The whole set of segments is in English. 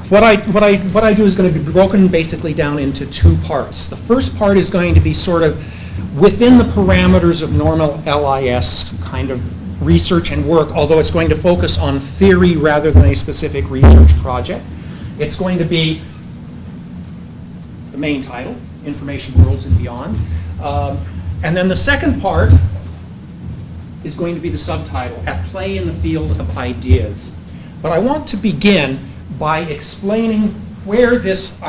What I do is going to be broken basically down into two parts. The first part is going to be sort of within the parameters of normal LIS kind of research and work, although it's going to focus on theory rather than a specific research project. It's going to be the main title, Information Worlds and Beyond. And then the second part is going to be the subtitle, At Play in the Field of Ideas. But I want to begin by explaining where this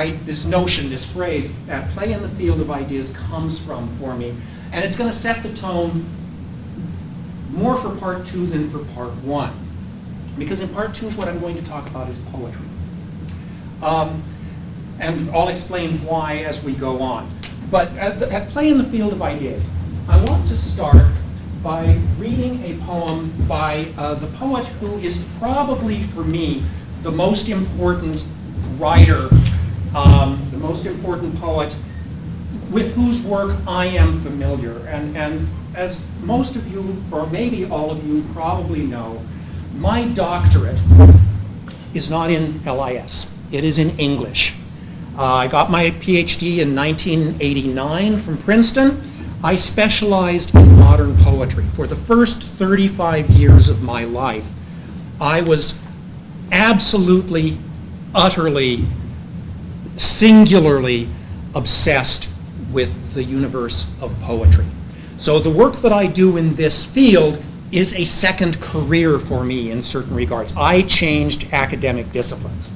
notion, this phrase, at play in the field of ideas, comes from for me. And it's going to set the tone more for part two than for part one. Because in part two, what I'm going to talk about is poetry. And I'll explain why as we go on. But at play in the field of ideas, I want to start by reading a poem by the poet who is probably, for me, the most important writer, the most important poet with whose work I am familiar. And as most of you, or maybe all of you, probably know, my doctorate is not in LIS. It is in English. I got my PhD in 1989 from Princeton. I specialized in modern poetry. For the first 35 years of my life, I was absolutely, utterly, singularly obsessed with the universe of poetry. So the work that I do in this field is a second career for me in certain regards. I changed academic disciplines.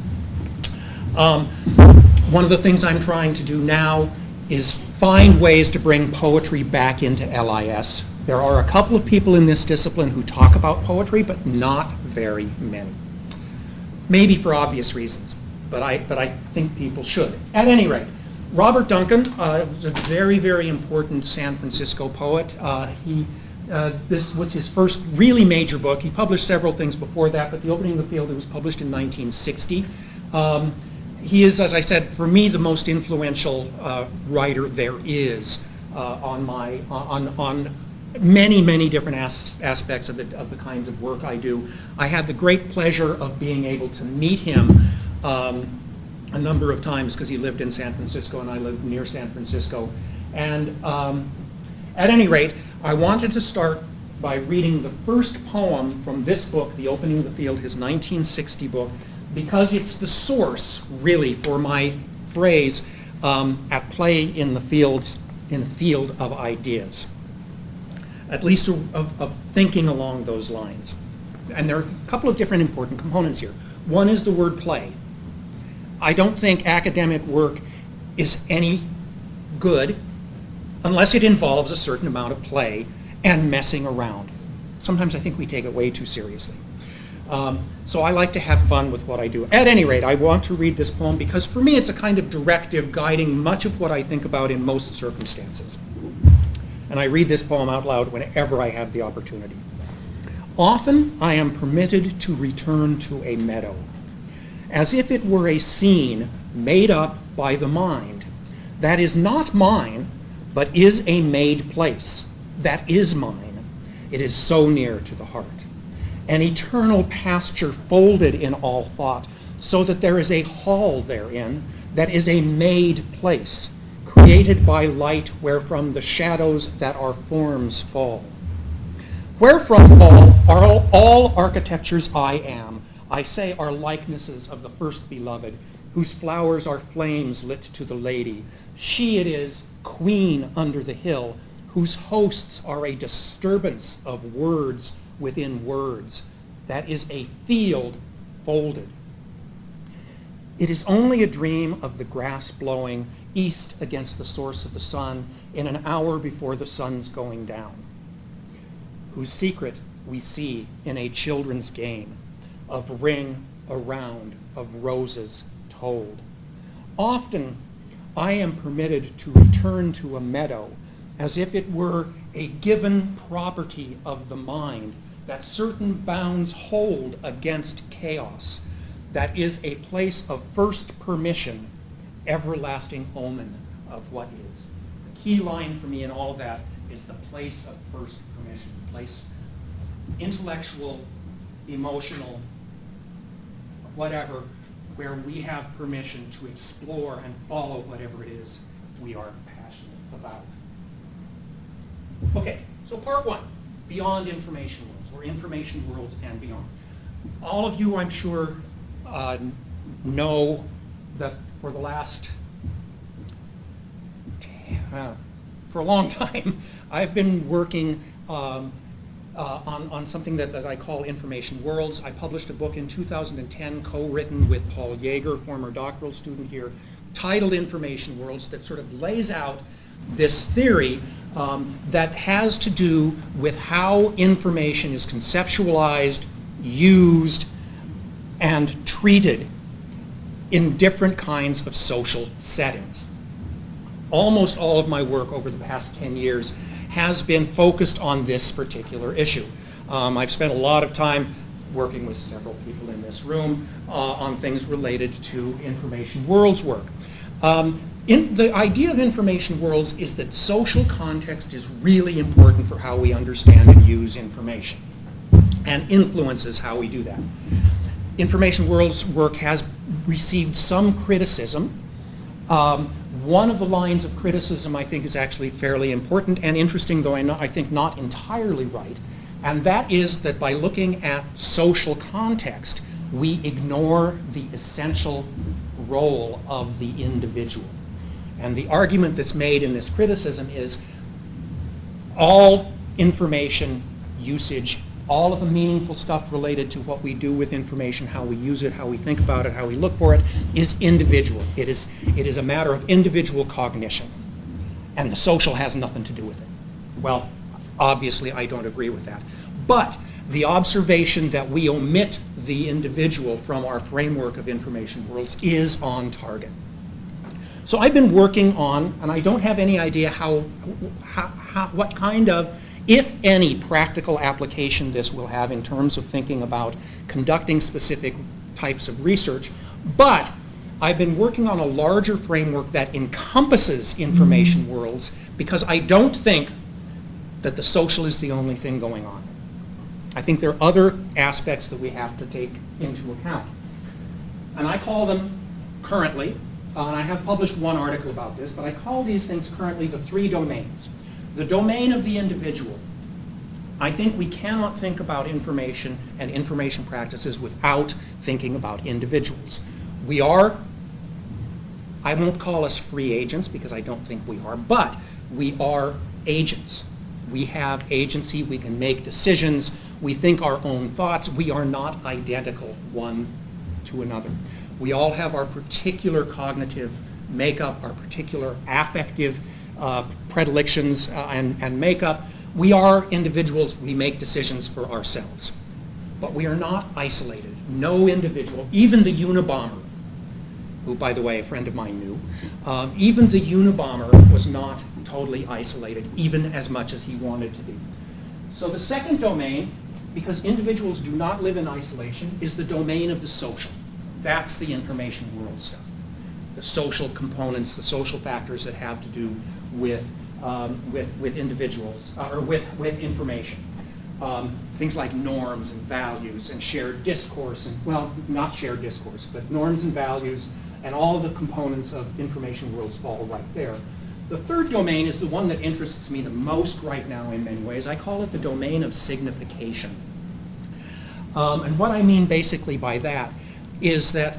One of the things I'm trying to do now is find ways to bring poetry back into LIS. There are a couple of people in this discipline who talk about poetry, but not very many. Maybe for obvious reasons, but I think people should. At any rate, Robert Duncan was a very, very important San Francisco poet. This was his first really major book. He published several things before that, but The Opening of the Field, it was published in 1960. He is, as I said, for me, the most influential writer there is on many, many different aspects of the kinds of work I do. I had the great pleasure of being able to meet him a number of times because he lived in San Francisco and I lived near San Francisco. And at any rate, I wanted to start by reading the first poem from this book, The Opening of the Field, his 1960 book, because it's the source, really, for my phrase, at play in the field of ideas. At least of thinking along those lines. And there are a couple of different important components here. One is the word play. I don't think academic work is any good unless it involves a certain amount of play and messing around. Sometimes I think we take it way too seriously. So I like to have fun with what I do. At any rate, I want to read this poem because for me it's a kind of directive guiding much of what I think about in most circumstances. And I read this poem out loud whenever I have the opportunity. Often I am permitted to return to a meadow, as if it were a scene made up by the mind that is not mine, but is a made place that is mine. It is so near to the heart. An eternal pasture folded in all thought, so that there is a hall therein that is a made place, created by light wherefrom the shadows that are forms fall. Wherefrom all architectures I am, I say, are likenesses of the first beloved, whose flowers are flames lit to the lady. She it is, queen under the hill, whose hosts are a disturbance of words within words. That is a field folded. It is only a dream of the grass blowing east against the source of the sun in an hour before the sun's going down, whose secret we see in a children's game of ring around of roses told. Often I am permitted to return to a meadow as if it were a given property of the mind that certain bounds hold against chaos, that is a place of first permission, everlasting omen of what is. The key line for me in all that is the place of first permission, place intellectual, emotional, whatever, where we have permission to explore and follow whatever it is we are passionate about. Okay, so part one, beyond information worlds, or information worlds and beyond. All of you, I'm sure, know that for the last, for a long time, I've been working on something that I call information worlds. I published a book in 2010, co-written with Paul Yeager, former doctoral student here, titled Information Worlds, that sort of lays out this theory that has to do with how information is conceptualized, used, and treated in different kinds of social settings. Almost all of my work over the past 10 years has been focused on this particular issue. I've spent a lot of time working with several people in this room on things related to information worlds work. The idea of information worlds is that social context is really important for how we understand and use information, and influences how we do that. Information worlds work has received some criticism. One of the lines of criticism I think is actually fairly important and interesting, though I think not entirely right, and that is that by looking at social context, we ignore the essential role of the individual. And the argument that's made in this criticism is all information usage, all of the meaningful stuff related to what we do with information, how we use it, how we think about it, how we look for it, is individual. It is a matter of individual cognition. And the social has nothing to do with it. Well, obviously I don't agree with that. But the observation that we omit the individual from our framework of information worlds is on target. So I've been working on, and I don't have any idea what kind of, if any, practical application this will have in terms of thinking about conducting specific types of research, but I've been working on a larger framework that encompasses information worlds because I don't think that the social is the only thing going on. I think there are other aspects that we have to take into account. And I call them currently, and I have published one article about this, but I call these things currently the three domains. The domain of the individual. I think we cannot think about information and information practices without thinking about individuals. We are, I won't call us free agents because I don't think we are, but we are agents. We have agency, we can make decisions, we think our own thoughts. We are not identical one to another. We all have our particular cognitive makeup, our particular affective predilections and makeup. We are individuals, we make decisions for ourselves. But we are not isolated. No individual, even the Unabomber, who, by the way, a friend of mine knew, even the Unabomber was not totally isolated, even as much as he wanted to be. So the second domain, because individuals do not live in isolation, is the domain of the social. That's the information world stuff. The social components, the social factors that have to do with individuals, or with information. Things like norms and values and shared discourse, and, well, not shared discourse, but norms and values, and all of the components of information worlds fall right there. The third domain is the one that interests me the most right now in many ways. I call it the domain of signification. And what I mean basically by that is that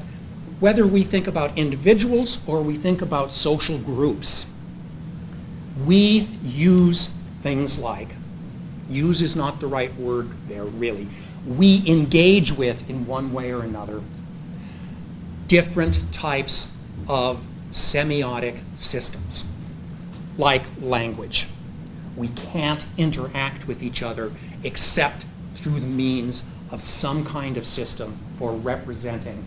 whether we think about individuals or we think about social groups, we use things like, use is not the right word there really, we engage with in one way or another different types of semiotic systems, like language. We can't interact with each other except through the means of some kind of system for representing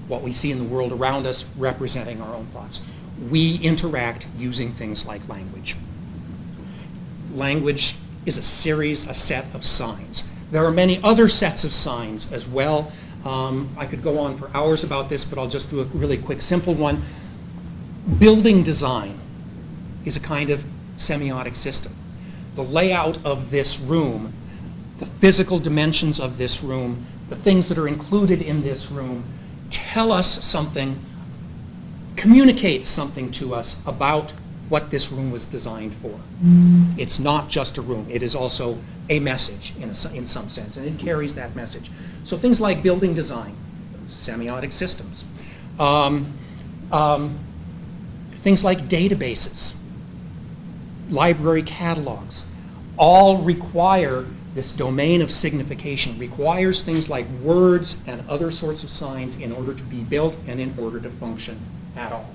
what we see in the world around us, representing our own thoughts. We interact using things like language. Language is a set of signs. There are many other sets of signs as well. I could go on for hours about this, but I'll just do a really quick, simple one. Building design is a kind of semiotic system. The layout of this room, the physical dimensions of this room, the things that are included in this room, tell us something, communicate something to us about what this room was designed for. It's not just a room. It is also a message in some sense, and it carries that message. So things like building design, semiotic systems, things like databases, library catalogs, all require this domain of signification, requires things like words and other sorts of signs in order to be built and in order to function at all.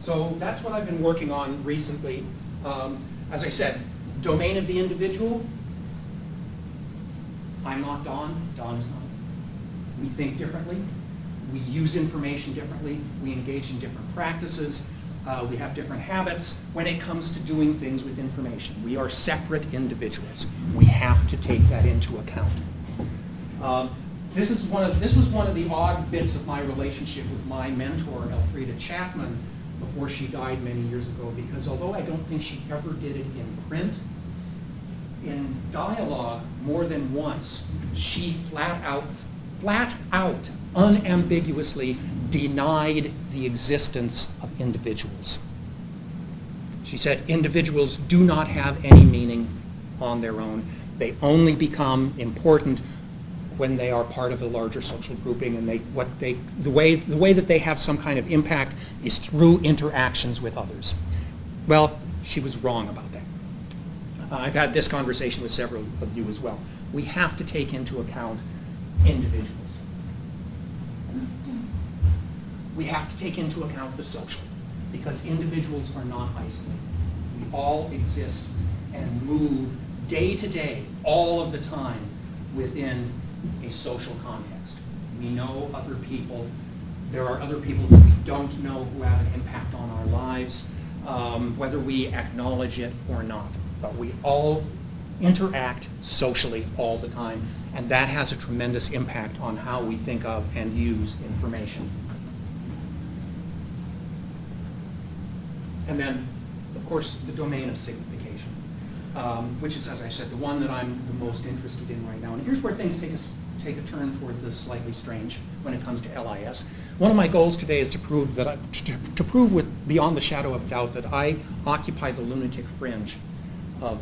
So that's what I've been working on recently. As I said, domain of the individual. I'm not Don. Don is not. We think differently. We use information differently. We engage in different practices. We have different habits when it comes to doing things with information. We are separate individuals. We have to take that into account. This was one of the odd bits of my relationship with my mentor, Elfrida Chapman, before she died many years ago, because although I don't think she ever did it in print, in dialogue more than once, she flat out, unambiguously denied the existence of individuals. She said individuals do not have any meaning on their own. They only become important when they are part of a larger social grouping, and the way that they have some kind of impact is through interactions with others. Well, she was wrong about that. I've had this conversation with several of you as well. We have to take into account individuals. We have to take into account the social, because individuals are not isolated. We all exist and move day to day, all of the time, within a social context. We know other people. There are other people that we don't know who have an impact on our lives, whether we acknowledge it or not. But we all interact socially all the time, and that has a tremendous impact on how we think of and use information. And then, of course, the domain of signification, which is, as I said, the one that I'm the most interested in right now. And here's where things take a turn toward the slightly strange when it comes to LIS. One of my goals today is to prove that to prove with beyond the shadow of doubt that I occupy the lunatic fringe of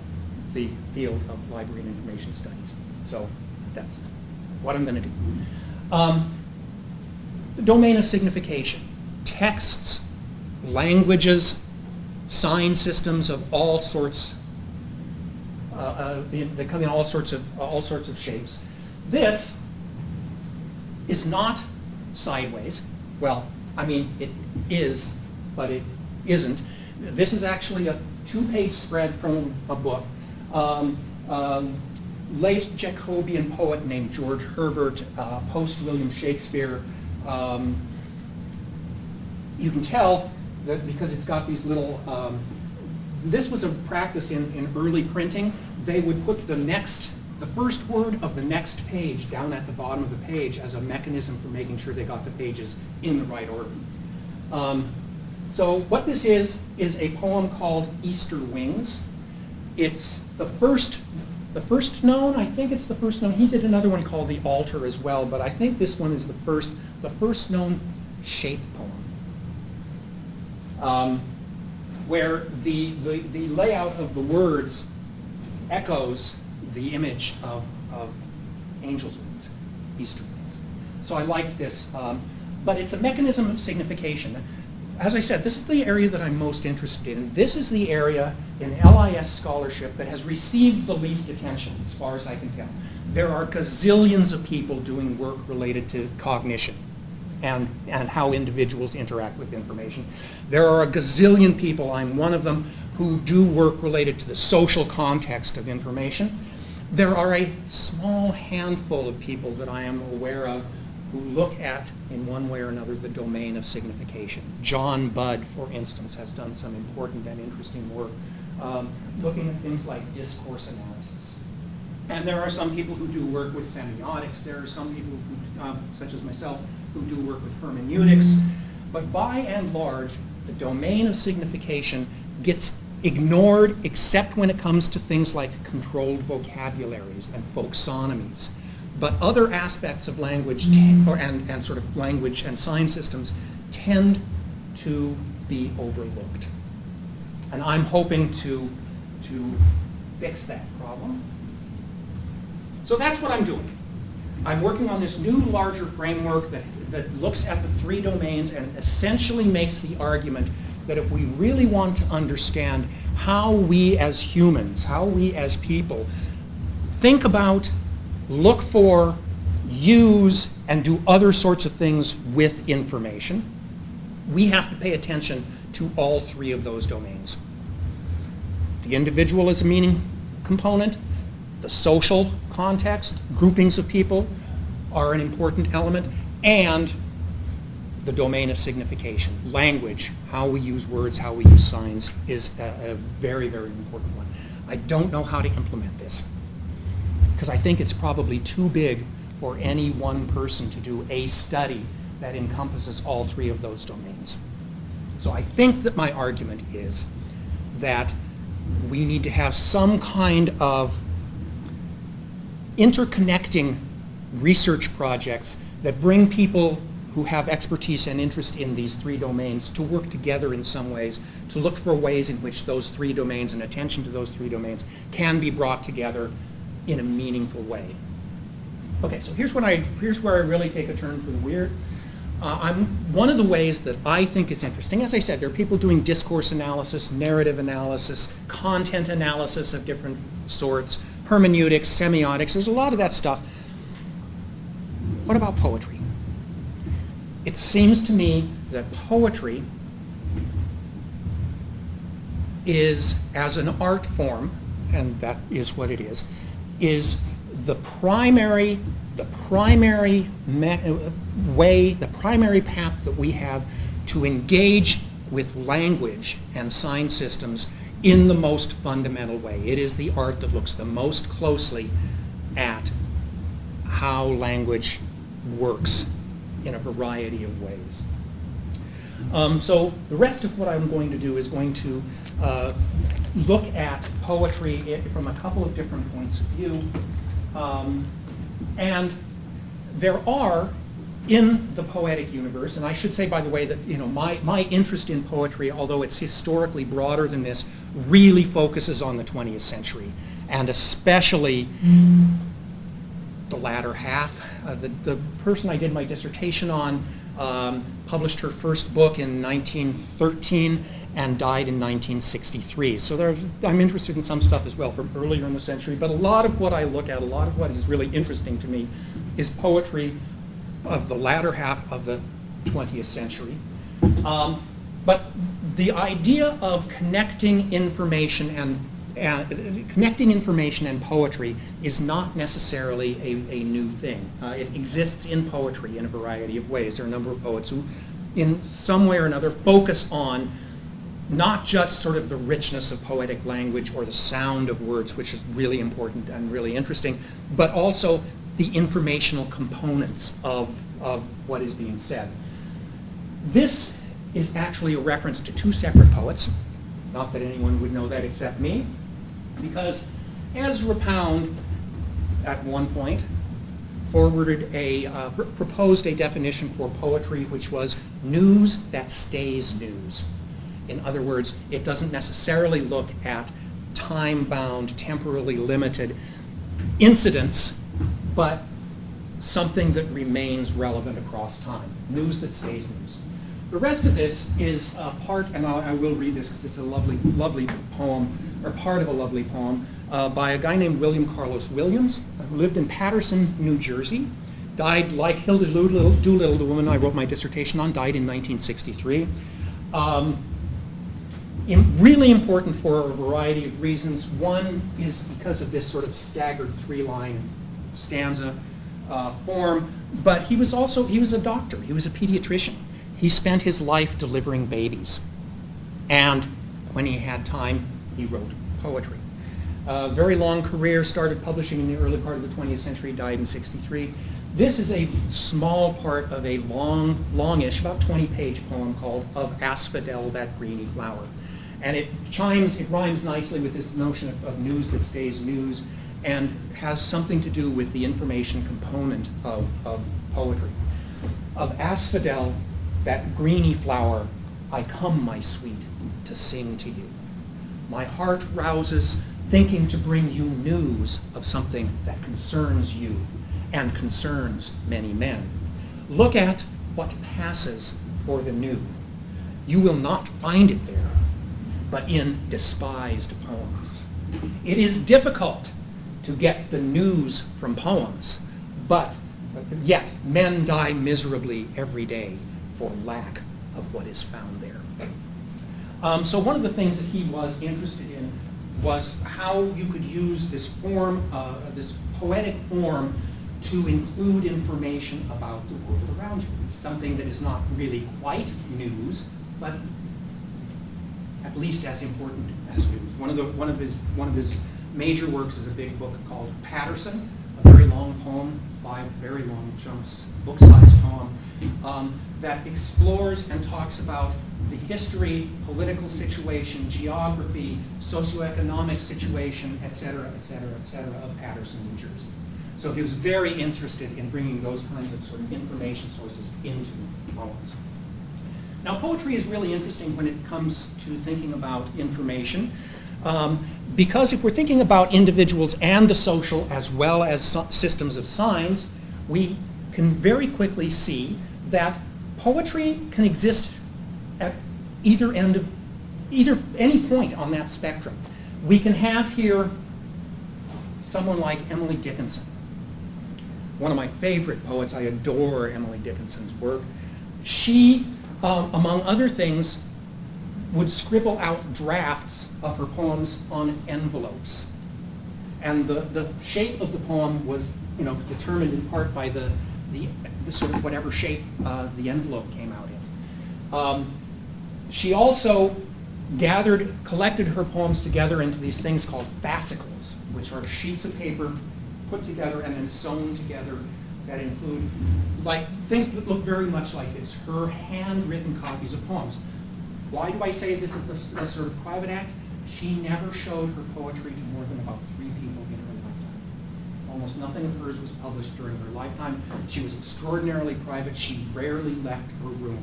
the field of library and information studies. So that's what I'm going to do. The domain of signification: texts, languages, sign systems of all sorts. They come in all sorts of shapes. This is not sideways. Well, I mean, it is, but it isn't. This is actually a 2-page spread from a book. Late Jacobean poet named George Herbert, post-William Shakespeare. You can tell that because it's got these little, this was a practice in early printing. They would put the first word of the next page down at the bottom of the page as a mechanism for making sure they got the pages in the right order. So what this is a poem called Easter Wings. It's the first known. I think it's the first known. He did another one called The Altar as well, but I think this one is the first known shape poem, where the layout of the words echoes the image of angel's wings, Easter wings. So I liked this, but it's a mechanism of signification. As I said, this is the area that I'm most interested in. This is the area in LIS scholarship that has received the least attention, as far as I can tell. There are gazillions of people doing work related to cognition and how individuals interact with information. There are a gazillion people, I'm one of them, who do work related to the social context of information. There are a small handful of people that I am aware of who look at, in one way or another, the domain of signification. John Budd, for instance, has done some important and interesting work looking at things like discourse analysis. And there are some people who do work with semiotics. There are some people, who, such as myself, who do work with hermeneutics. But by and large, the domain of signification gets ignored except when it comes to things like controlled vocabularies and folksonomies. But other aspects of language and sort of language and sign systems tend to be overlooked. And I'm hoping to fix that problem. So that's what I'm doing. I'm working on this new larger framework that looks at the three domains and essentially makes the argument that if we really want to understand how we as humans, how we as people think about, look for, use, and do other sorts of things with information, we have to pay attention to all three of those domains. The individual is a meaning component. The social context, groupings of people, are an important element, and the domain of signification. Language, how we use words, how we use signs, is a very, very important one. I don't know how to implement this, because I think it's probably too big for any one person to do a study that encompasses all three of those domains. So I think that my argument is that we need to have some kind of interconnecting research projects that bring people who have expertise and interest in these three domains to work together in some ways, to look for ways in which those three domains and attention to those three domains can be brought together in a meaningful way. Okay, so here's where I really take a turn for the weird. One of the ways that I think is interesting, as I said, there are people doing discourse analysis, narrative analysis, content analysis of different sorts, hermeneutics, semiotics, there's a lot of that stuff. What about poetry? It seems to me that poetry is, as an art form, and that is what it is the primary way, the primary path that we have to engage with language and sign systems in the most fundamental way. It is the art that looks the most closely at how language works in a variety of ways. So the rest of what I'm going to do is going to look at poetry from a couple of different points of view. And there are, in the poetic universe, and I should say, by the way, that my interest in poetry, although it's historically broader than this, really focuses on the 20th century, and especially the latter half. The person I did my dissertation on published her first book in 1913 and died in 1963. So I'm interested in some stuff as well from earlier in the century, but a lot of what I look at, a lot of what is really interesting to me is poetry of the latter half of the 20th century. But the idea of connecting information and poetry is not necessarily a new thing. It exists in poetry in a variety of ways. There are a number of poets who, in some way or another, focus on not just sort of the richness of poetic language or the sound of words, which is really important and really interesting, but also the informational components of what is being said. This is actually a reference to two separate poets. Not that anyone would know that except me, because Ezra Pound, at one point, proposed a definition for poetry which was news that stays news. In other words, it doesn't necessarily look at time-bound, temporally limited incidents, but something that remains relevant across time. News that stays news. The rest of this is part, and I will read this because it's a lovely, lovely poem, or part of a lovely poem, by a guy named William Carlos Williams, who lived in Paterson, New Jersey. Died, like Hilda Doolittle, the woman I wrote my dissertation on, died in 1963. Really important for a variety of reasons. One is because of this sort of staggered three-line stanza form, but he was a doctor, he was a pediatrician. He spent his life delivering babies, and when he had time, he wrote poetry. Very long career, started publishing in the early part of the 20th century, died in 63. This is a small part of a longish, about 20-page poem called Of Asphodel That Greeny Flower. And it rhymes nicely with this notion of news that stays news, and has something to do with the information component of poetry. Of asphodel, that greeny flower, I come, my sweet, to sing to you. My heart rouses, thinking to bring you news of something that concerns you and concerns many men. Look at what passes for the new. You will not find it there, but in despised poems. It is difficult to get the news from poems, but yet men die miserably every day for lack of what is found there. So one of the things that he was interested in was how you could use this form, this poetic form, to include information about the world around you. Something that is not really quite news, but at least as important as news. One of his major works is a big book called Patterson, a very long poem, 5 very long chunks, book-sized poem, that explores and talks about the history, political situation, geography, socioeconomic situation, et cetera, of Patterson, New Jersey. So he was very interested in bringing those kinds of sort of information sources into poems. Now, poetry is really interesting when it comes to thinking about information, because if we're thinking about individuals and the social as well as systems of signs, we can very quickly see that poetry can exist at either end of any point on that spectrum. We can have here someone like Emily Dickinson, one of my favorite poets. I adore Emily Dickinson's work. She, among other things, would scribble out drafts of her poems on envelopes. And the shape of the poem was, determined in part by the sort of whatever shape the envelope came out in. She also collected her poems together into these things called fascicles, which are sheets of paper put together and then sewn together that include things that look very much like this, her handwritten copies of poems. Why do I say this is a sort of private act? She never showed her poetry to more than about 3 people in her lifetime. Almost nothing of hers was published during her lifetime. She was extraordinarily private. She rarely left her room.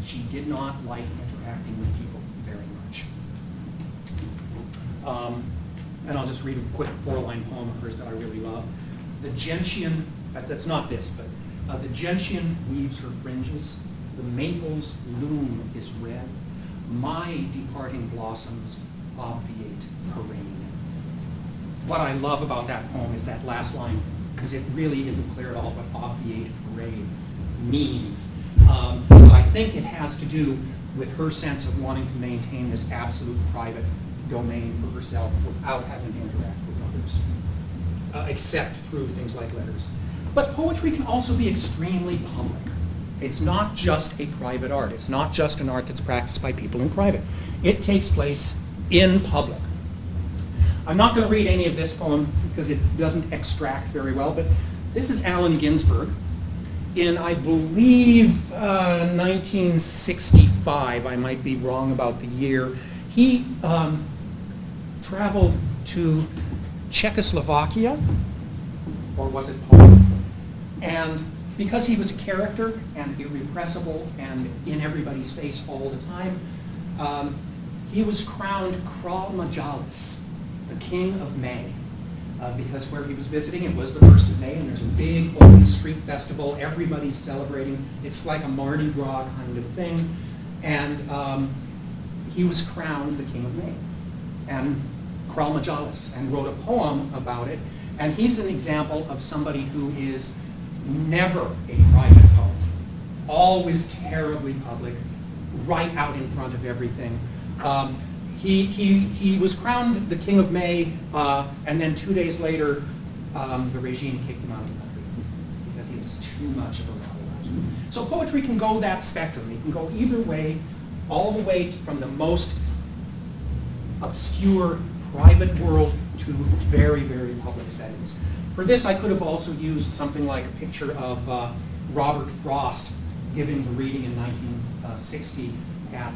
She did not like interacting with people very much. And I'll just read a quick 4-line poem of hers that I really love. The gentian, that's not this, but the gentian weaves her fringes. The maple's loom is red. My departing blossoms obviate her rain. What I love about that poem is that last line, because it really isn't clear at all what obviate parade means. I think it has to do with her sense of wanting to maintain this absolute private domain for herself without having to interact with others, except through things like letters. But poetry can also be extremely public. It's not just a private art. It's not just an art that's practiced by people in private. It takes place in public. I'm not going to read any of this poem because it doesn't extract very well, but this is Allen Ginsberg. In, I believe, 1965, I might be wrong about the year, he traveled to Czechoslovakia, or was it Poland? And because he was a character and irrepressible and in everybody's face all the time, he was crowned Král Majalis, the King of May. Because where he was visiting, it was the 1st of May, and there's a big open street festival. Everybody's celebrating. It's like a Mardi Gras kind of thing. And he was crowned the King of May, and Král Majalis, and wrote a poem about it. And he's an example of somebody who is never a private poet, always terribly public, right out in front of everything. He was crowned the King of May, and then 2 days later, the regime kicked him out of the country because he was too much of a rebel. So poetry can go that spectrum. It can go either way, all the way from the most obscure private world to very, very public settings. For this, I could have also used something like a picture of Robert Frost giving the reading in 1960 at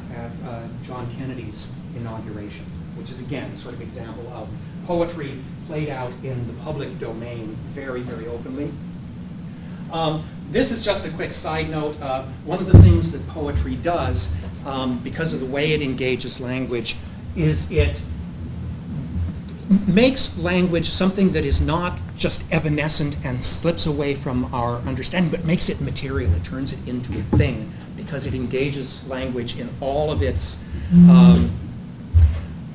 John Kennedy's inauguration, which is again a sort of example of poetry played out in the public domain very, very openly. This is just a quick side note. One of the things that poetry does, because of the way it engages language, is it makes language something that is not just evanescent and slips away from our understanding, but makes it material. It turns it into a thing because it engages language in all of its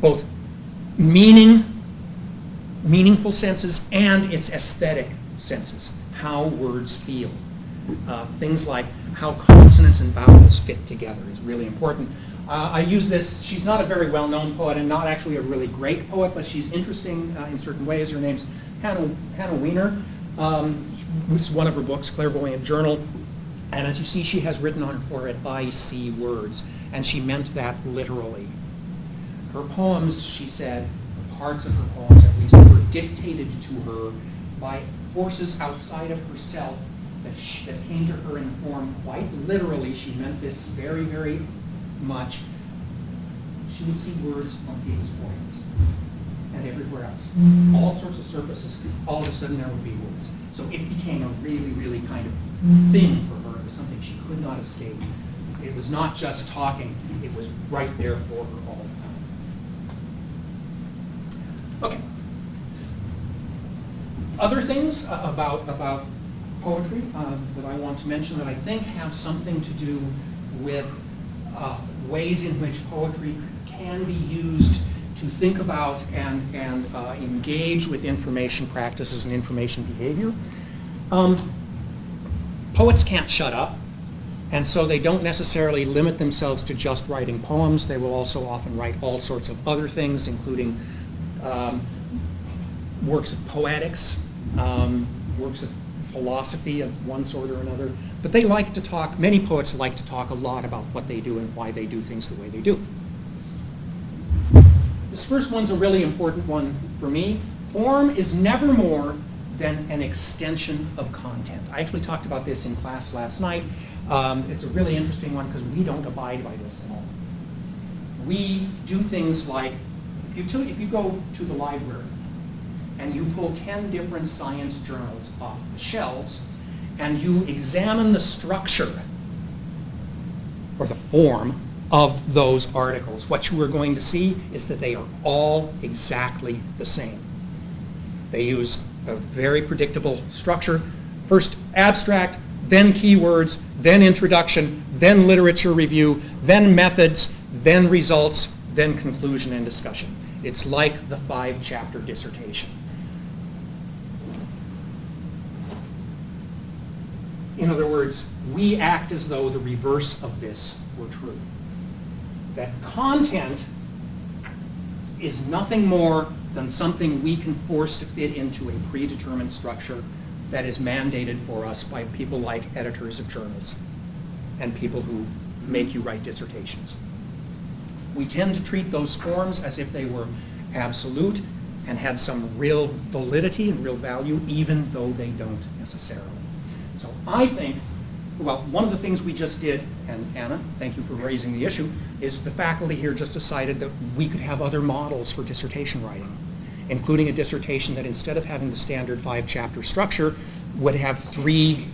both meaningful senses and its aesthetic senses, how words feel. Things like how consonants and vowels fit together is really important. I use this. She's not a very well-known poet and not actually a really great poet, but she's interesting in certain ways. Her name's Hannah Weiner. This is one of her books, Clairvoyant Journal. And as you see, she has written on for it, I see words. And she meant that literally. Her poems, she said, parts of her poems at least, were dictated to her by forces outside of herself that came to her in form quite literally. She meant this very, very much. She would see words on people's foreheads and everywhere else. All sorts of surfaces, all of a sudden there would be words. So it became a really, really kind of thing for her. It was something she could not escape. It was not just talking, it was right there for her all the time. Okay. Other things about poetry that I want to mention that I think have something to do with ways in which poetry can be used to think about and engage with information practices and information behavior. Poets can't shut up, and so they don't necessarily limit themselves to just writing poems. They will also often write all sorts of other things, including works of poetics, works of philosophy of one sort or another. But they like to talk, many poets like to talk a lot about what they do and why they do things the way they do. This first one's a really important one for me. Form is never more than an extension of content. I actually talked about this in class last night. It's a really interesting one because we don't abide by this at all. We do things like, if you go to the library and you pull 10 different science journals off the shelves, and you examine the structure or the form of those articles, what you are going to see is that they are all exactly the same. They use a very predictable structure. First abstract, then keywords, then introduction, then literature review, then methods, then results, then conclusion and discussion. It's like the 5-chapter dissertation. In other words, we act as though the reverse of this were true. That content is nothing more than something we can force to fit into a predetermined structure that is mandated for us by people like editors of journals and people who make you write dissertations. We tend to treat those forms as if they were absolute and had some real validity and real value, even though they don't necessarily. So I think, well, one of the things we just did, and Anna, thank you for raising the issue, is the faculty here just decided that we could have other models for dissertation writing, including a dissertation that instead of having the standard 5-chapter structure, would have 3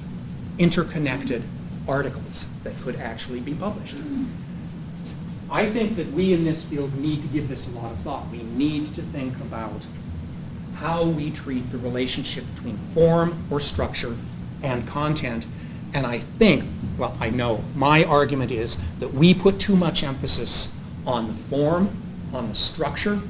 interconnected articles that could actually be published. I think that we in this field need to give this a lot of thought. We need to think about how we treat the relationship between form or structure and content. And I think, well, I know, my argument is that we put too much emphasis on the form, on the structure.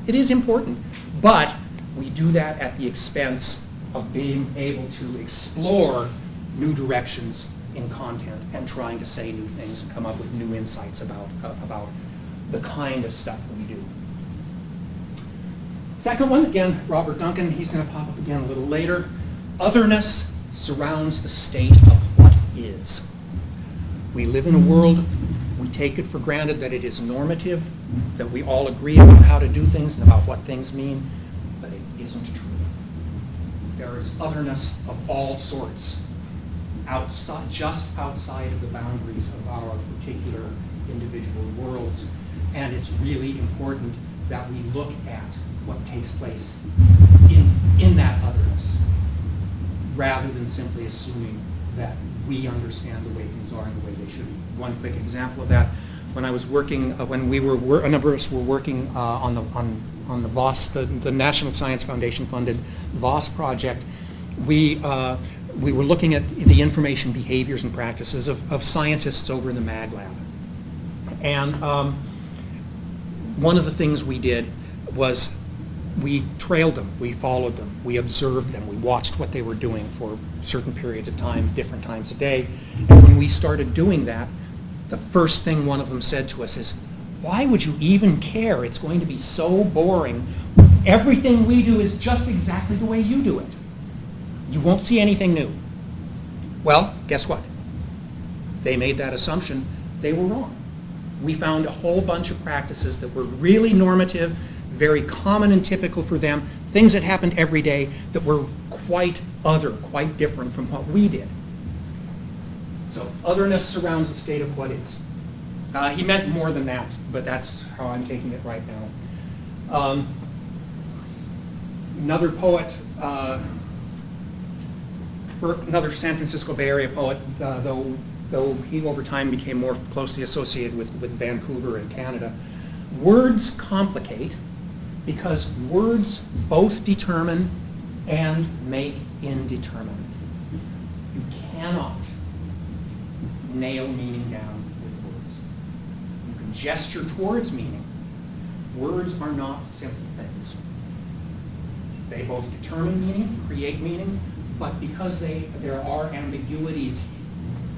It is important, but we do that at the expense of being able to explore new directions in content and trying to say new things and come up with new insights about the kind of stuff we do. Second one, again, Robert Duncan, he's going to pop up again a little later. Otherness surrounds the state of what is. We live in a world, we take it for granted that it is normative, that we all agree about how to do things and about what things mean, but it isn't true. There is otherness of all sorts, outside, just outside of the boundaries of our particular individual worlds, and it's really important that we look at what takes place in that otherness, rather than simply assuming that we understand the way things are and the way they should be. One quick example of that: when I was working, when we were, a number of us were working on the VOS, the National Science Foundation funded VOS project, we were looking at the information behaviors and practices of scientists over in the Mag Lab. And one of the things we did was we trailed them, we followed them, we observed them, we watched what they were doing for certain periods of time, different times a day. And when we started doing that, the first thing one of them said to us is, "Why would you even care? It's going to be so boring. Everything we do is just exactly the way you do it. You won't see anything new." Well, guess what? They made that assumption. They were wrong. We found a whole bunch of practices that were really normative, very common and typical for them, things that happened every day that were quite other, quite different from what we did. So otherness surrounds the state of what is. He meant more than that, but that's how I'm taking it right now. Another poet, another San Francisco Bay Area poet, though he over time became more closely associated with Vancouver and Canada. Words complicate because words both determine and make indeterminate. You cannot nail meaning down with words. You can gesture towards meaning. Words are not simple things. They both determine meaning, create meaning, but because there are ambiguities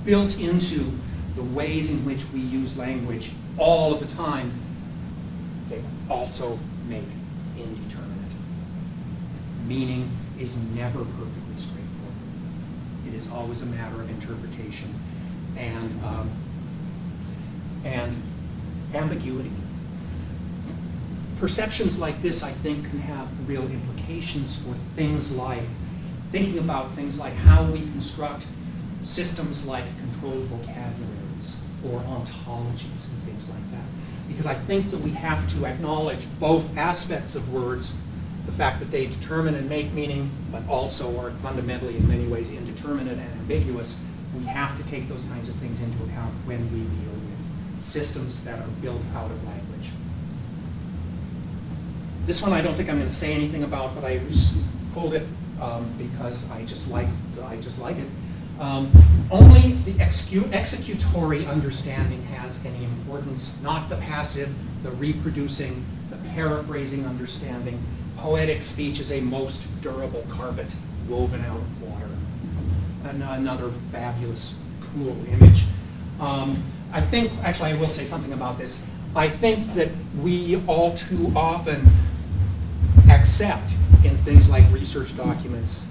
built into the ways in which we use language all of the time, they also make indeterminate. Meaning is never perfectly straightforward. It is always a matter of interpretation and ambiguity. Perceptions like this, I think, can have real implications for things like, thinking about things like how we construct systems like controlled vocabularies or ontologies and things like that. Because I think that we have to acknowledge both aspects of words, the fact that they determine and make meaning, but also are fundamentally in many ways indeterminate and ambiguous. We have to take those kinds of things into account when we deal with systems that are built out of language. This one I don't think I'm going to say anything about, but I just pulled it because I just like it. Only the executory understanding has any importance, not the passive, the reproducing, the paraphrasing understanding. Poetic speech is a most durable carpet woven out of water. Another fabulous, cool image. I think, actually I will say something about this. I think that we all too often accept in things like research documents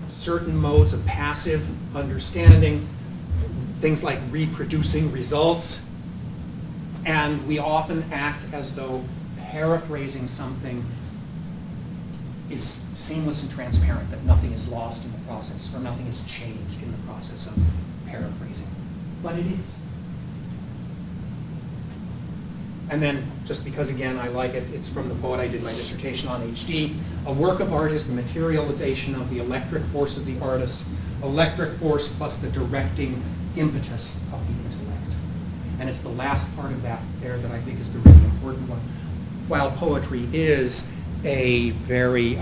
certain modes of passive understanding, things like reproducing results, and we often act as though paraphrasing something is seamless and transparent, that nothing is lost in the process or nothing is changed in the process of paraphrasing. But it is. And then, just because, again, I like it, it's from the poet I did my dissertation on, H.D. A work of art is the materialization of the electric force of the artist, electric force plus the directing impetus of the intellect. And it's the last part of that there that I think is the really important one. While poetry is a very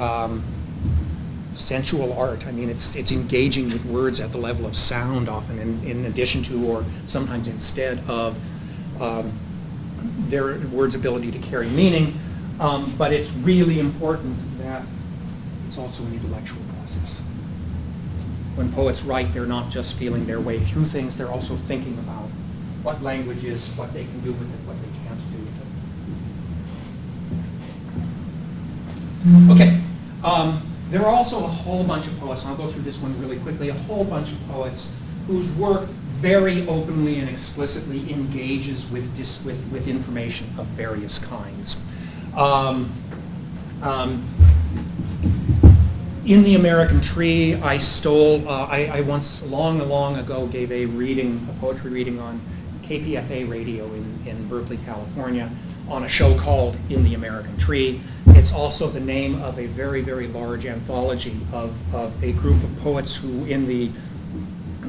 sensual art, I mean, it's engaging with words at the level of sound often, in addition to or sometimes instead of their word's ability to carry meaning, but it's really important that it's also an intellectual process. When poets write, they're not just feeling their way through things, they're also thinking about what language is, what they can do with it, what they can't do with it. Okay, there are also a whole bunch of poets, and I'll go through this one really quickly, a whole bunch of poets whose work very openly and explicitly engages with information of various kinds. In The American Tree, I stole, I once, long ago, gave a poetry reading on KPFA radio in Berkeley, California. on a show called In the American Tree. It's also the name of a very, very large anthology of a group of poets who in the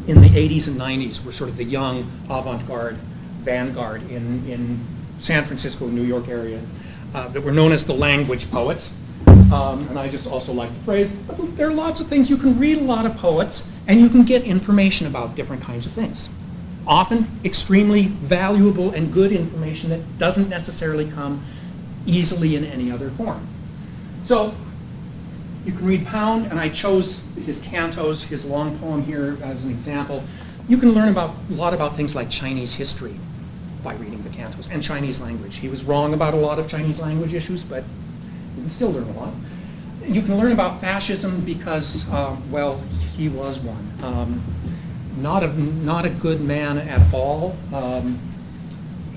80s and 90s were sort of the young avant-garde vanguard in San Francisco, New York area that were known as the language poets. And I just also like the phrase, there are lots of things. You can read a lot of poets and you can get information about different kinds of things. Often extremely valuable and good information that doesn't necessarily come easily in any other form. So you can read Pound, and I chose his cantos, his long poem here as an example. You can learn a lot about things like Chinese history by reading the cantos, and Chinese language. He was wrong about a lot of Chinese language issues, but you can still learn a lot. You can learn about fascism because, well, he was one. Not a good man at all.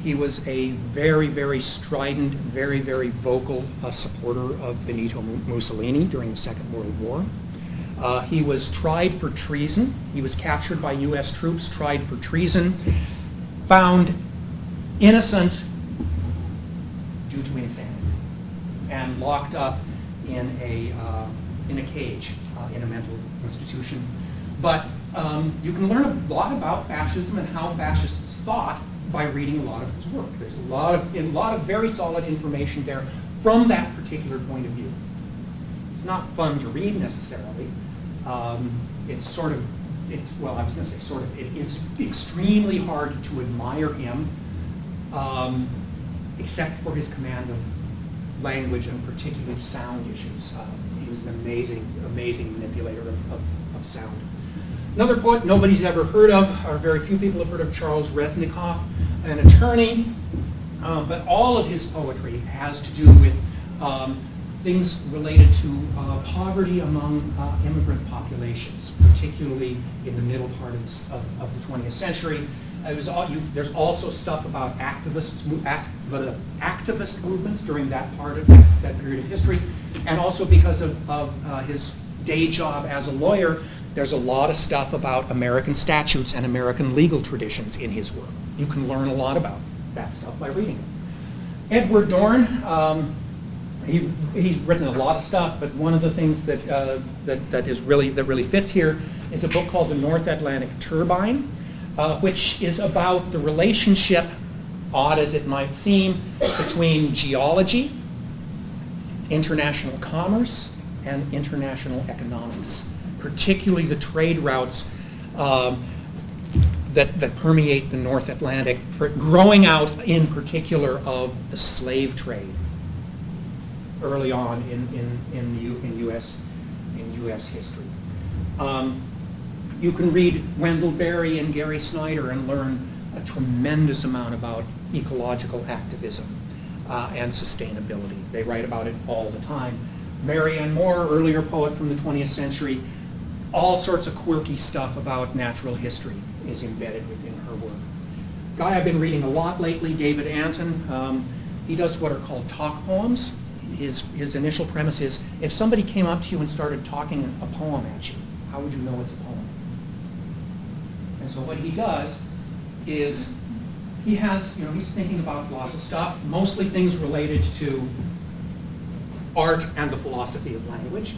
He was a very, very strident, very, very vocal supporter of Benito Mussolini during the Second World War. He was tried for treason. He was captured by U.S. troops, tried for treason, found innocent due to insanity, and locked up in a cage in a mental institution. But you can learn a lot about fascism and how fascists thought by reading a lot of his work. There's a lot of very solid information there from that particular point of view. It's not fun to read necessarily. Well, I was going to say sort of. It is extremely hard to admire him, except for his command of language and particularly sound issues. He was an amazing manipulator of sound. Another poet nobody's ever heard of, or very few people have heard of, Charles Reznikoff, an attorney, but all of his poetry has to do with things related to poverty among immigrant populations, particularly in the middle part of the 20th century. There's also stuff about activist movements during that part of that period of history, and also because of his day job as a lawyer, there's a lot of stuff about American statutes and American legal traditions in his work. You can learn a lot about that stuff by reading it. Edward Dorn, he's written a lot of stuff, but one of the things that really fits here is a book called The North Atlantic Turbine, which is about the relationship, odd as it might seem, between geology, international commerce, and international economics, particularly the trade routes that permeate the North Atlantic, growing out in particular of the slave trade early on in U.S. history. You can read Wendell Berry and Gary Snyder and learn a tremendous amount about ecological activism and sustainability. They write about it all the time. Marianne Moore, earlier poet from the 20th century, all sorts of quirky stuff about natural history is embedded within her work. Guy I've been reading a lot lately, David Anton, he does what are called talk poems. His initial premise is, if somebody came up to you and started talking a poem at you, how would you know it's a poem? And so what he does is, he's thinking about lots of stuff, mostly things related to art and the philosophy of language.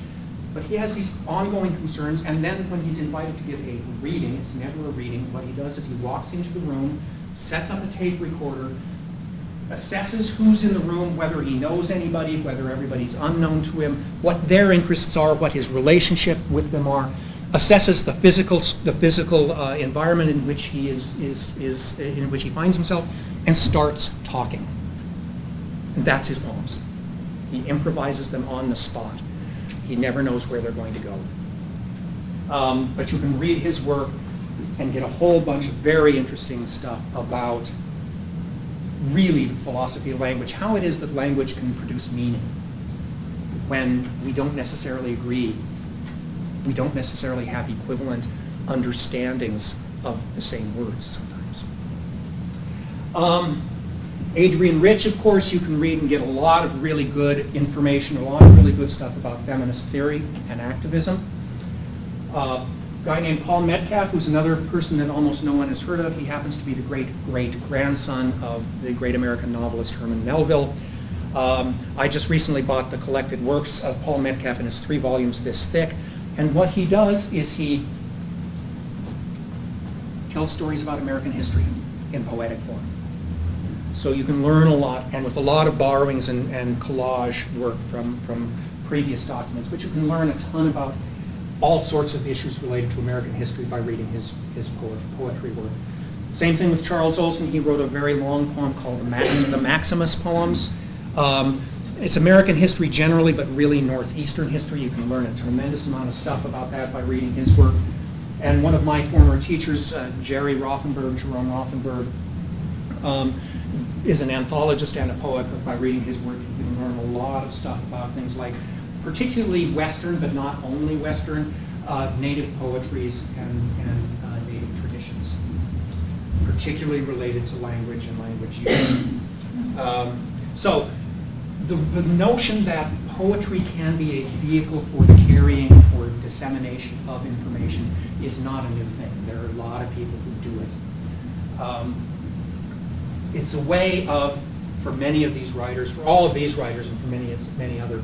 But he has these ongoing concerns, and then when he's invited to give a reading, it's never a reading, what he does is he walks into the room, sets up a tape recorder, assesses who's in the room, whether he knows anybody, whether everybody's unknown to him, what their interests are, what his relationship with them are, assesses the physical environment in which he in which he finds himself, and starts talking. And that's his poems. He improvises them on the spot. He never knows where they're going to go. But you can read his work and get a whole bunch of very interesting stuff about really the philosophy of language, how it is that language can produce meaning when we don't necessarily agree. We don't necessarily have equivalent understandings of the same words sometimes. Adrian Rich, of course, you can read and get a lot of really good information, a lot of really good stuff about feminist theory and activism. guy named Paul Metcalf, who's another person that almost no one has heard of. He happens to be the great-great-grandson of the great American novelist Herman Melville. I just recently bought the collected works of Paul Metcalf, and it's 3 volumes this thick. And what he does is he tells stories about American history in poetic form. So you can learn a lot, and with a lot of borrowings and collage work from previous documents, but you can learn a ton about all sorts of issues related to American history by reading his poetry work. Same thing with Charles Olson. He wrote a very long poem called the Maximus Poems. It's American history generally, but really Northeastern history. You can learn a tremendous amount of stuff about that by reading his work. And one of my former teachers, Jerome Rothenberg, is an anthologist and a poet, but by reading his work you can learn a lot of stuff about things like particularly Western, but not only Western, native poetries and native traditions, particularly related to language and language use. So the notion that poetry can be a vehicle for the carrying or dissemination of information is not a new thing. There are a lot of people who do it. It's a way of, for many of these writers, for all of these writers and for many others,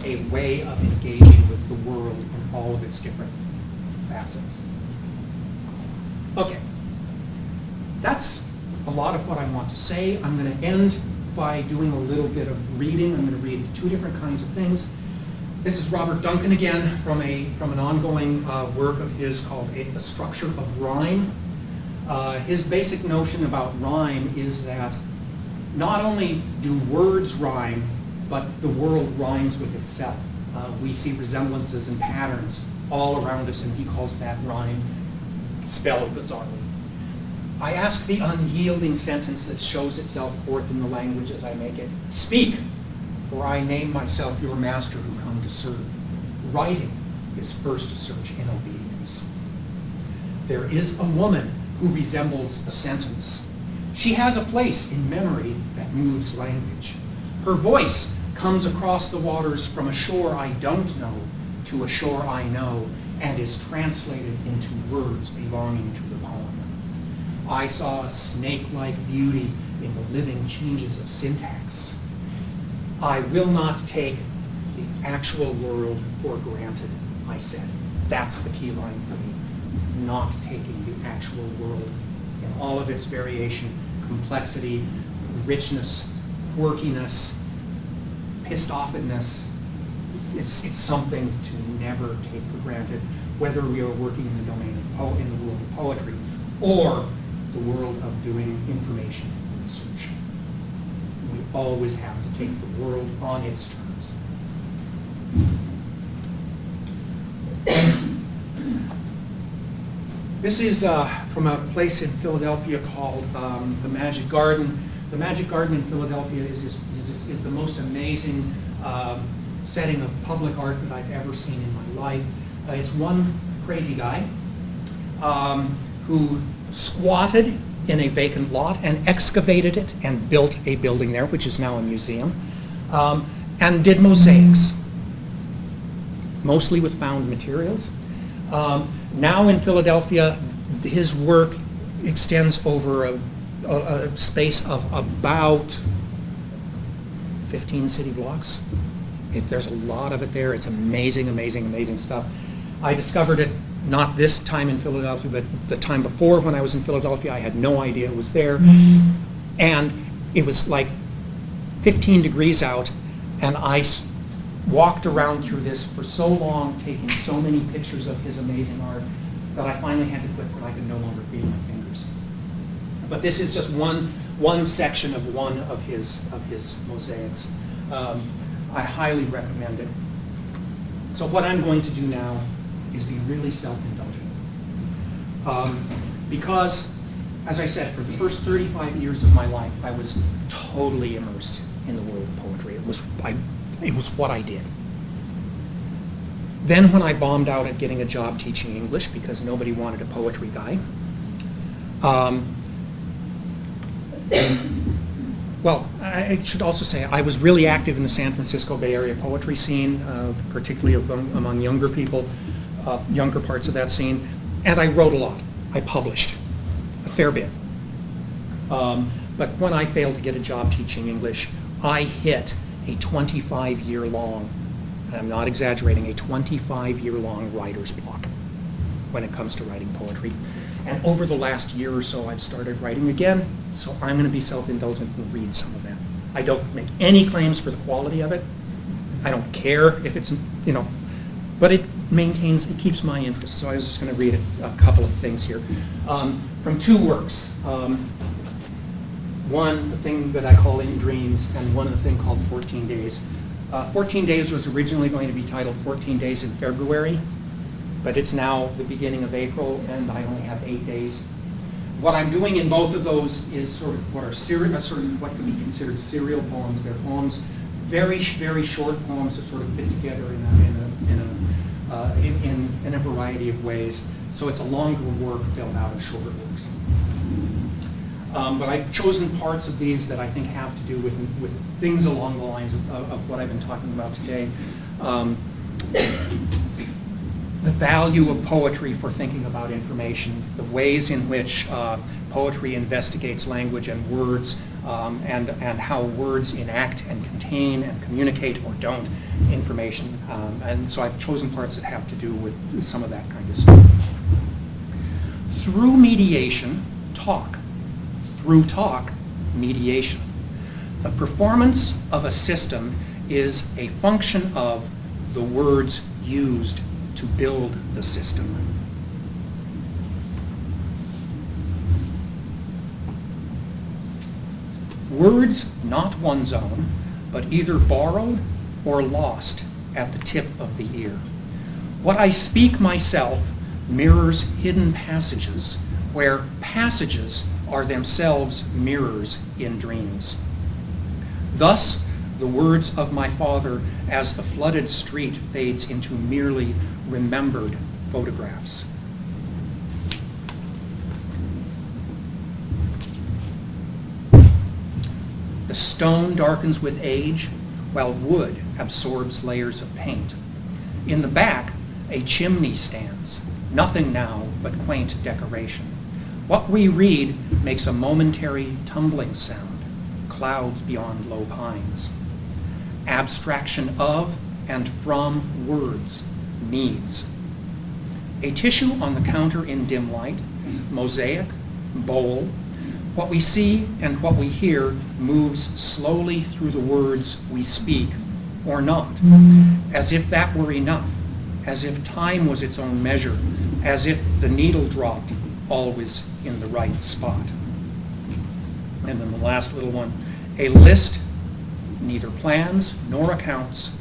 a way of engaging with the world in all of its different facets. Okay, that's a lot of what I want to say. I'm going to end by doing a little bit of reading. I'm going to read 2 different kinds of things. This is Robert Duncan again from an ongoing work of his called The Structure of Rime. His basic notion about rhyme is that not only do words rhyme, but the world rhymes with itself. We see resemblances and patterns all around us, and he calls that rhyme, spelled bizarrely. I ask the unyielding sentence that shows itself forth in the language as I make it. Speak, for I name myself your master who come to serve. Writing is first to search in obedience. There is a woman who resembles a sentence. She has a place in memory that moves language. Her voice comes across the waters from a shore I don't know to a shore I know, and is translated into words belonging to the poem. I saw a snake-like beauty in the living changes of syntax. I will not take the actual world for granted, I said. That's the key line for me. Not taking the actual world in all of its variation, complexity, richness, quirkiness, pissed-offedness. It's something to never take for granted, whether we are working in the domain of in the world of poetry or the world of doing information research. We always have to take the world on its terms. This is from a place in Philadelphia called the Magic Garden. The Magic Garden in Philadelphia is the most amazing setting of public art that I've ever seen in my life. It's one crazy guy who squatted in a vacant lot and excavated it and built a building there, which is now a museum, and did mosaics, mostly with found materials. Now in Philadelphia, his work extends over a space of about 15 city blocks. There's a lot of it there. It's amazing, amazing, amazing stuff. I discovered it not this time in Philadelphia, but the time before when I was in Philadelphia. I had no idea it was there. And it was like 15 degrees out, and I walked around through this for so long, taking so many pictures of his amazing art, that I finally had to quit when I could no longer feel my fingers. But this is just one section of one of his mosaics. I highly recommend it. So what I'm going to do now is be really self-indulgent. Because, as I said, for the first 35 years of my life, I was totally immersed in the world of poetry. It was what I did. Then when I bombed out at getting a job teaching English because nobody wanted a poetry guy, well, I should also say I was really active in the San Francisco Bay Area poetry scene, particularly among younger people. younger parts of that scene. And I wrote a lot. I published a fair bit. But when I failed to get a job teaching English, I hit a 25-year-long, I'm not exaggerating, a 25-year-long writer's block when it comes to writing poetry. And over the last year or so, I've started writing again, so I'm going to be self-indulgent and read some of that. I don't make any claims for the quality of it. I don't care if it's, but it keeps my interest. So I was just going to read a couple of things here. From two works. One, the thing that I call In Dreams, and one, the thing called 14 Days. 14 Days was originally going to be titled 14 Days in February, but it's now the beginning of April, and I only have 8 days. What I'm doing in both of those is sort of what could be considered serial poems. They're poems, very, very short poems that sort of fit together in a variety of ways. So it's a longer work filled out of shorter works. But I've chosen parts of these that I think have to do with things along the lines of what I've been talking about today. The value of poetry for thinking about information, the ways in which poetry investigates language and words, and how words enact and contain and communicate or don't information. And so I've chosen parts that have to do with some of that kind of stuff. Through mediation, talk. Through talk, mediation. The performance of a system is a function of the words used to build the system. Words not one's own, but either borrowed or lost at the tip of the ear. What I speak myself mirrors hidden passages, where passages are themselves mirrors in dreams. Thus, the words of my father as the flooded street fades into merely remembered photographs. The stone darkens with age, while wood absorbs layers of paint. In the back, a chimney stands, nothing now but quaint decoration. What we read makes a momentary tumbling sound, clouds beyond low pines. Abstraction of and from words needs. A tissue on the counter in dim light, mosaic, bowl. What we see and what we hear moves slowly through the words we speak or not, as if that were enough, as if time was its own measure, as if the needle dropped always in the right spot. And then the last little one, a list, neither plans nor accounts,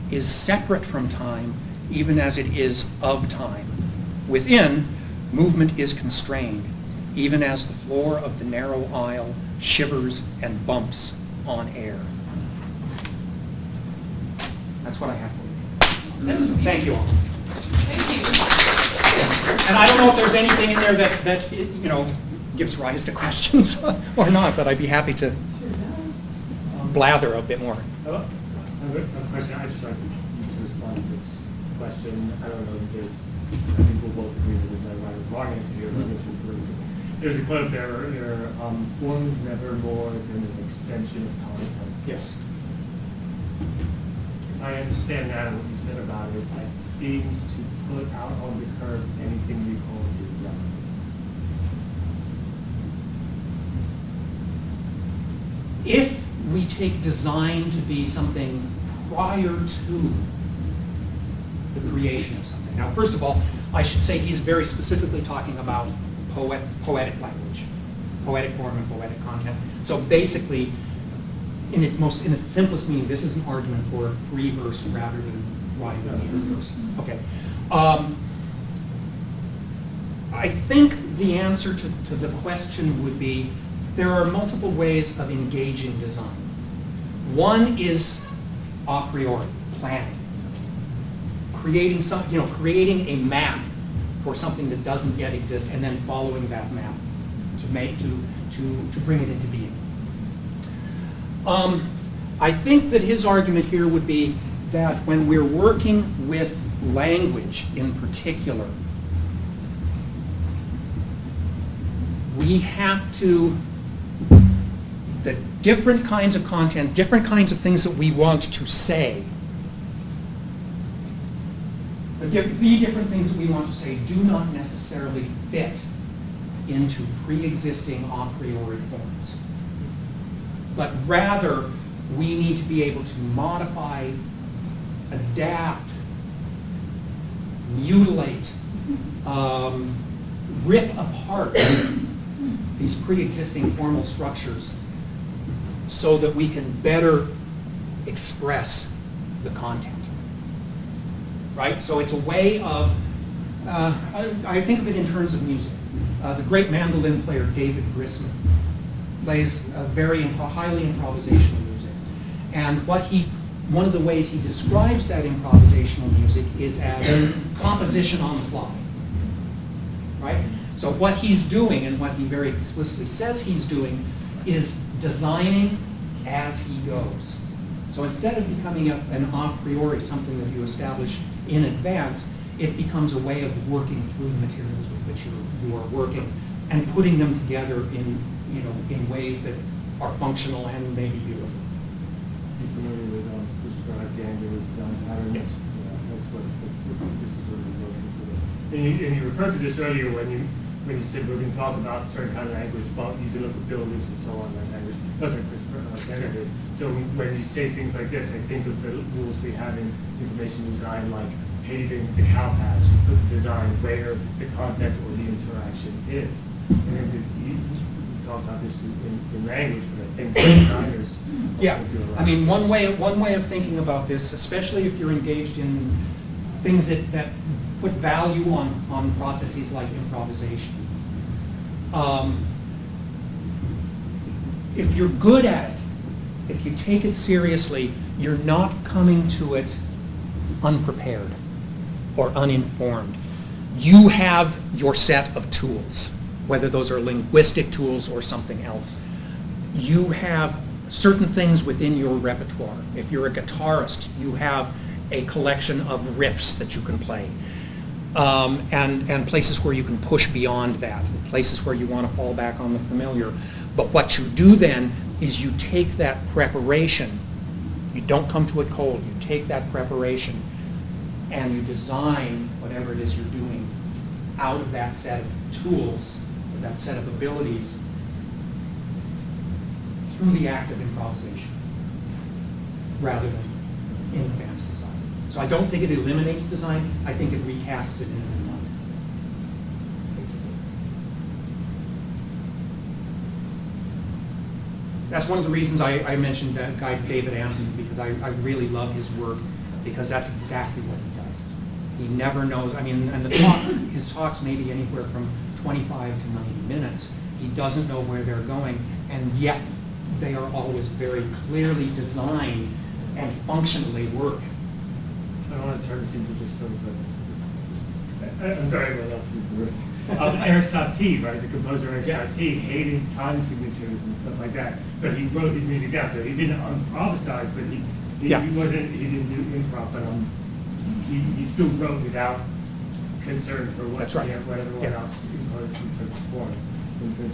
is separate from time, even as it is of time. Within, movement is constrained, even as the floor of the narrow aisle shivers and bumps on air. That's what I have for you. Thank you all. Thank you. And I don't know if there's anything in there that gives rise to questions or not, but I'd be happy to blather a bit more. I have a question. I'd just like to respond to this question. I don't know if I think we'll both agree that there's no right or wrong answer here, but it's just really good. There's a quote there, one is never more than an extension of context. Yes. If I understand that and what you said about it, that seems to put out on the curve anything we call design. If we take design to be something prior to the creation of something. Now, first of all, I should say he's very specifically talking about poetic language, poetic form and poetic content. So basically, in its simplest meaning, this is an argument for free verse rather than writing meter verse. Okay. I think the answer to the question would be there are multiple ways of engaging design. One is a priori, planning, creating a map for something that doesn't yet exist, and then following that map to bring it into being. I think that his argument here would be that when we're working with language in particular, we have to, the different kinds of content, different kinds of things that we want to say, the different things that we want to say do not necessarily fit into pre-existing a priori forms. But rather, we need to be able to modify, adapt, mutilate, rip apart these pre-existing formal structures so that we can better express the content. Right? So it's a way of, I think of it in terms of music. The great mandolin player David Grisman plays very highly improvisational music. And one of the ways he describes that improvisational music is as composition on the fly. Right? So what he's doing, and what he very explicitly says he's doing, is designing as he goes. So instead of becoming an a priori, something that you establish in advance, it becomes a way of working through the materials with which you are working and putting them together in ways that are functional and maybe beautiful. You're familiar with prescribed standard design patterns? Yes. Yeah, that's what this is sort of looking for. And you referred to this earlier when you said we're going to talk about certain kind of language, but you can look at buildings and so on, that language doesn't Christopher. So when you say things like this, I think of the rules we have in information design, like paving the cow paths. You put the design where the content or the interaction is. And then you talk about this in language, but I think designers. Yeah, I mean, one way of thinking about this, especially if you're engaged in things that put value on processes like improvisation. If you're good at it, if you take it seriously, you're not coming to it unprepared or uninformed. You have your set of tools, whether those are linguistic tools or something else. You have certain things within your repertoire. If you're a guitarist, you have a collection of riffs that you can play. And places where you can push beyond that, places where you want to fall back on the familiar. But what you do then is you take that preparation, you don't come to it cold, you take that preparation and you design whatever it is you're doing out of that set of tools, or that set of abilities, through the act of improvisation, rather than in advanced design. So I don't think it eliminates design, I think it recasts it in a new light. Basically. That's one of the reasons I mentioned that guy David Anthony, because I really love his work, because that's exactly what he does. He never knows, I mean, and his talks may be anywhere from 25 to 90 minutes. He doesn't know where they're going, and yet they are always very clearly designed and functionally work. I don't want to turn this into just sort of I'm sorry, everyone else is in the room. Eric Satie, right, the composer Eric Satie, hated time signatures and stuff like that, but he wrote his music down, so he didn't improvise, but he didn't do improv, but he still wrote without concern for what, what everyone else imposed in terms of form.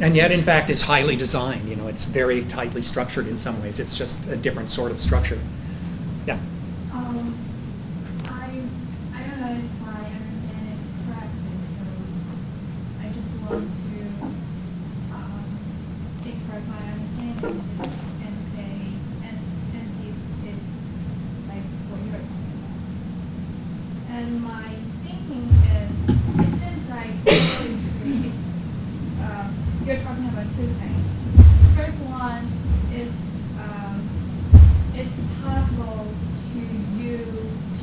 And yet, in fact, it's highly designed. You know, it's very tightly structured in some ways. It's just a different sort of structure. Yeah. I don't know if I understand it correctly, so I just want to express my understanding and say and see if it's like what you're talking about. And my thinking is, it seems like poetry, you're talking about two things. The first one is it's possible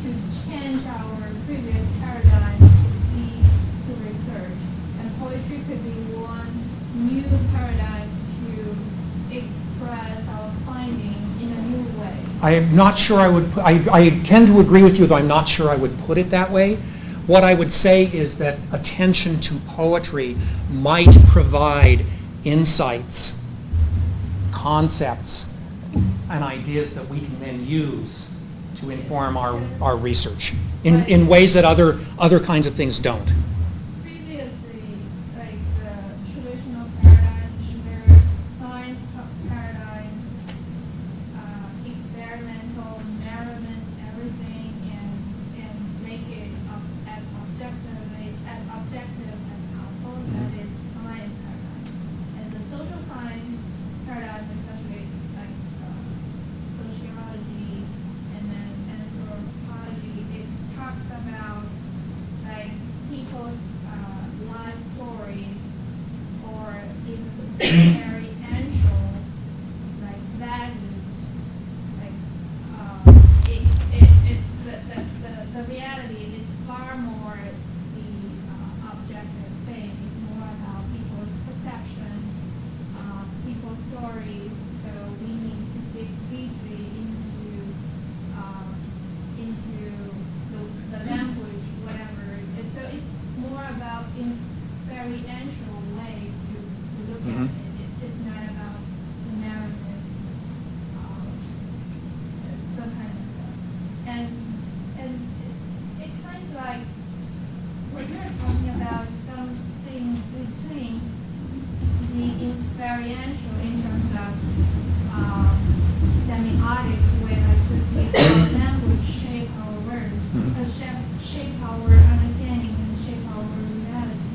to change our previous paradigm to lead to research. And poetry could be one new paradigm to express our finding in a new way. I am not sure I tend to agree with you, though I'm not sure I would put it that way. What I would say is that attention to poetry might provide insights, concepts, and ideas that we can then use to inform our research in ways that other kinds of things don't. Previously, like the traditional paradigm, either science paradigm, experimental, merriment, everything, and make it as objective as possible. That is science paradigm. And the social science paradigm, especially like sociology and then anthropology, it talks about like people's life stories or even experiential like values, like the reality is far more the objective thing. It's more about people's perception, people's stories. So we need to dig deeply into the language, whatever. So it's more about experiential way to look at it. It's not about the narrative, some kind of stuff. And it's kind of like what you're talking about is something between the experiential in terms of semiotics, where I just make our language shape our words, shape our understanding and shape our reality.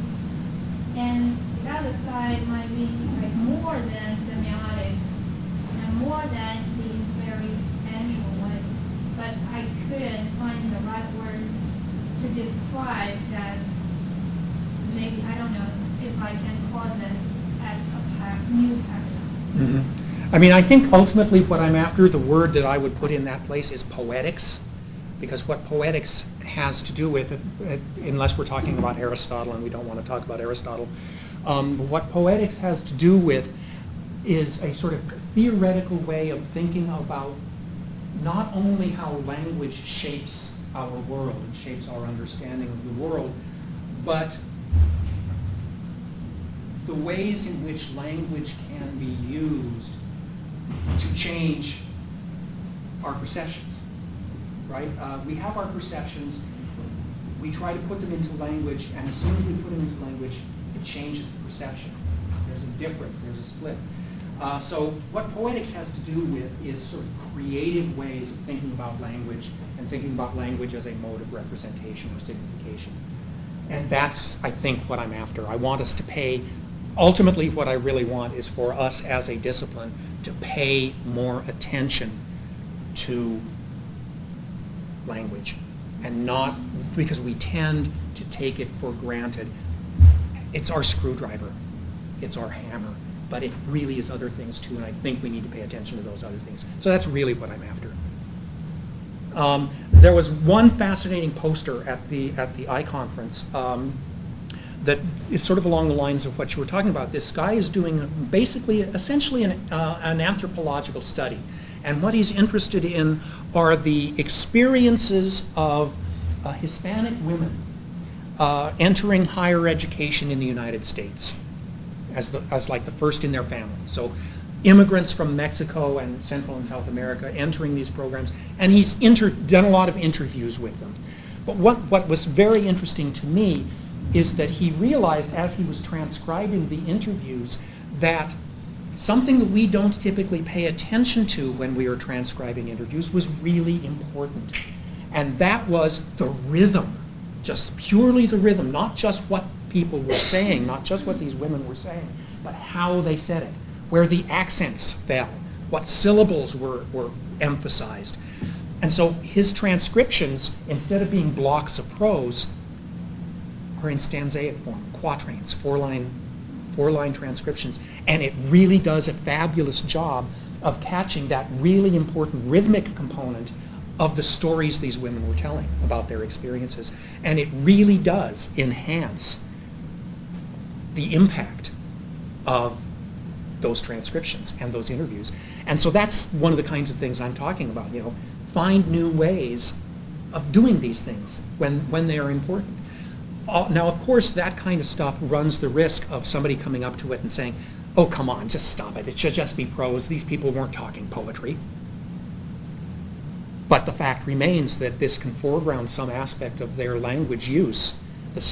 And the other side might be like more than semiotics and more than the experiential way. But I couldn't find the right word to describe that. Maybe, I don't know if I can call this as a new paradigm. I mean, I think ultimately what I'm after, the word that I would put in that place is poetics, because what poetics has to do with, unless we're talking about Aristotle, and we don't want to talk about Aristotle, what poetics has to do with is a sort of theoretical way of thinking about not only how language shapes our world and shapes our understanding of the world, but the ways in which language can be used to change our perceptions, right? We have our perceptions, we try to put them into language, and as soon as we put them into language, it changes the perception. There's a difference, there's a split. So what poetics has to do with is sort of creative ways of thinking about language and thinking about language as a mode of representation or signification. And that's, I think, what I'm after. I want us to pay, ultimately what I really want is for us as a discipline to pay more attention to language, and not because we tend to take it for granted. It's our screwdriver, it's our hammer, but it really is other things too, and I think we need to pay attention to those other things. So that's really what I'm after. There was one fascinating poster at the iConference that is sort of along the lines of what you were talking about. This guy is doing basically, essentially an anthropological study. And what he's interested in are the experiences of Hispanic women entering higher education in the United States as like the first in their family. So immigrants from Mexico and Central and South America entering these programs. And he's done a lot of interviews with them. But what was very interesting to me is that he realized as he was transcribing the interviews that something that we don't typically pay attention to when we are transcribing interviews was really important. And that was the rhythm, just purely the rhythm, not just what people were saying, not just what these women were saying, but how they said it, where the accents fell, what syllables were emphasized. And so his transcriptions, instead of being blocks of prose, are in stanzaic form, quatrains, four-line transcriptions. And it really does a fabulous job of catching that really important rhythmic component of the stories these women were telling about their experiences. And it really does enhance the impact of those transcriptions and those interviews. And so that's one of the kinds of things I'm talking about, you know, find new ways of doing these things when they are important. Now, of course, that kind of stuff runs the risk of somebody coming up to it and saying, oh, come on, just stop it. It should just be prose. These people weren't talking poetry. But the fact remains that this can foreground some aspect of their language use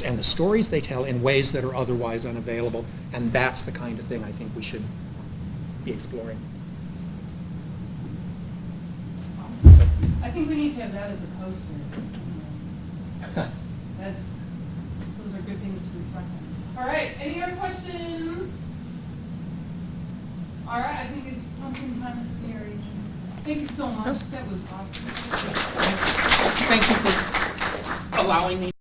and the stories they tell in ways that are otherwise unavailable, and that's the kind of thing I think we should be exploring. I think we need to have that as a poster. That's, those are good things to reflect on. All right, any other questions? All right, I think it's pumpkin time at the area. Thank you so much. That was awesome. Thank you for allowing me.